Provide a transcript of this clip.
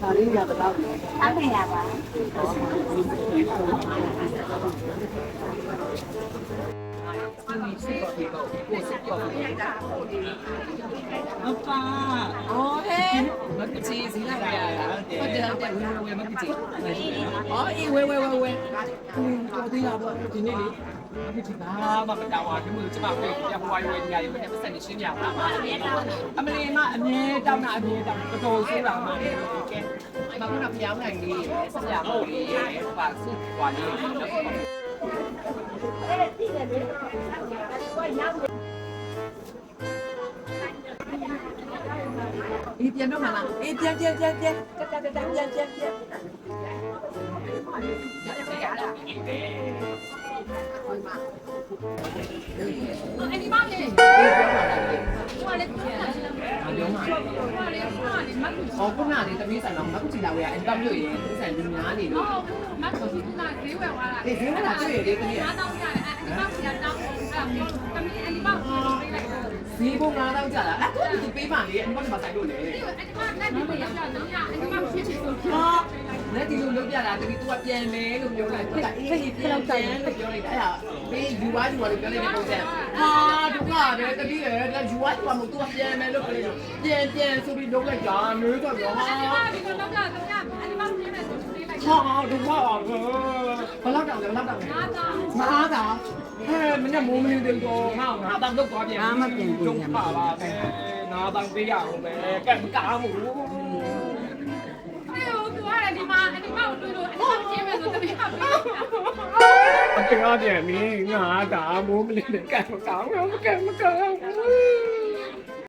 ဒါလေးရတော့အားမရပါ အဖာအော်ဟဲ့မကချီစီလာရဟုတ်တယ်ဟုတ်တယ်ဝဲမကချီအော်အေးဝဲတော်သေးလားပေါ့ဒီနေ့လေမကချီဘာမှမတောင်းပါဘူးကျမပြေပြပွားရွေးနေရတယ်ဘယ်ပတ်စံနေရှင်းပြပါအမလီမအမြဲတောင်းတာအမြဲတောင်းတော်တော်ဆိုးတာမှကဲမခုနပြောင်းနိုင်လေးဆရာမလေးပါစုပွားလေးအေးပြန်တော့မလားအေးပြန်တက်ပြန်အဒီမှာလေဟိုလည်းပြန်လာပြောမှာဟိုလည်းမကူ အော်ခုနကလေတမီးဆိုင်တော့မကူချီလာဝယ်အဲ့တော့မြို့ရင်ဆိုင်လူများနေလို့ မကူကဈေးဝယ်သွားတာ အေးဈေးလာတွေ့ရလေတမီး 9000ရတယ်အဒီမှာပြန်တောင်းအဲ့ဒါမျိုးတမီးအဒီမှာပေးလိုက်တယ်ဈေးပုံ9000ကျလားအဲ့တော့ဒီပေးပါလေအဲ့တော့မဆိုင်လို့လေ အဒီမှာလက်ဒီမှာရောက်တော့ညအဒီမှာဖြစ်ဖြစ်ဆိုဖြစ် ဟာလက်ဒီလိုလုပ်ပြတာတမီး तू ကပြန်မယ်လို့ပြောလိုက်သူကအေးပြန်လို့ပြောလိုက်တာအဲ့ဒါပေးယူသွားလို့ပြောလိုက်တဲ့ပုံစံဟာဒုက္ခပဲတမီးရဲ့လက်ယူသွားသူကမဟုတ် तू ကပြန်မယ်လို့ပြောလိုက်ပြန်ဆိုပြီးလုပ်လိုက်တာမျိုးတော့ရောဟာ ဒီကတော့တော့ညအဒီမှာဖြစ်နေဆိုပေးလိုက် ဟာဒုက္ခပါဘလောက်တောင်လဲဘလောက်တောင်လဲ9000ဟဲ့မင်းမိုးမနေတယ်တော့ငါတောင်တော့သွားပြန်မပြင်ဒုက္ခပါပဲ9000ပေးရအောင်ပဲကဲမကားဘူး ဟဲ့ဟိုသူကဒီမှာတွေ့လို့အဒီမှာဖြစ်မယ်ဆိုတမီးကပေးလိုက်တာ အပြောတယ်မင်းငါဒါမိုးမလေးနဲ့ကဲမကောင်းဘူးကဲမကောင်းဘူး